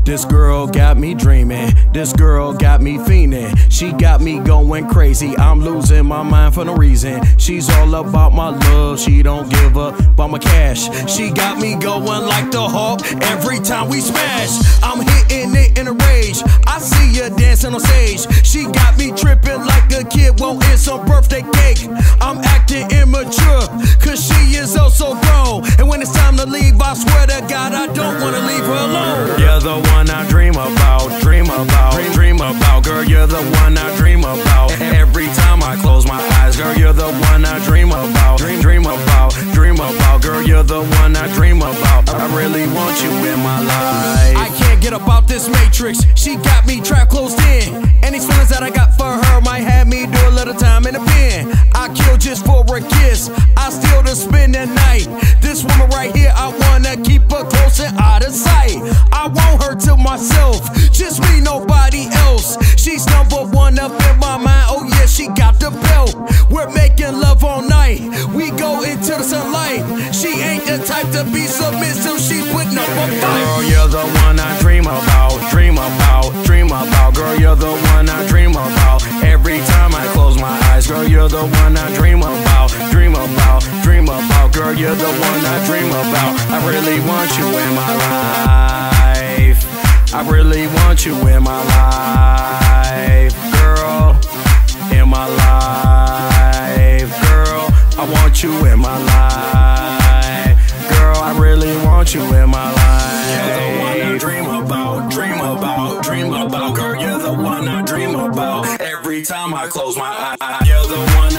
This girl got me dreaming, this girl got me fiending. She got me going crazy, I'm losing my mind for no reason. She's all about my love, she don't give up about my cash. She got me going like the Hulk every time we smash. I'm hitting it in a rage, I see her dancing on stage. She got me tripping like a kid wanting some birthday cake. I'm acting immature, cause she is oh so grown. And when it's time to leave, I swear to God I don't wanna leave her alone. You're the one I dream about, dream about. Girl, you're the one I dream about. Every time I close my eyes, girl, you're the one I dream about. Dream about. Girl, you're the one I dream about. I really want you in my life. I can't get up out this matrix. She got me trapped closed in. And these feelings that I got for her might have me do a little time in the pen. I kill just for a kiss, I still to spend the night. This woman right here, I wanna keep her close and out of sight. I want her to myself, just me, nobody else. She's number one up in my mind, oh yeah, she got the belt. We're making love all night, we go into the sunlight. She ain't the type to be submissive, she's putting up a fight. Girl, you're the one I dream about, dream about. Girl, you're the one I dream about. Every time I close my eyes, girl, you're the one I dream about, dream about. Girl, you're the one I dream about. I really want you in my life. I really want you in my life, girl, in my life, girl. I want you in my life, girl. I really want you in my life. You're the one I dream about, dream about. Girl, you're the one I dream about. Every time I close my eyes, you're the one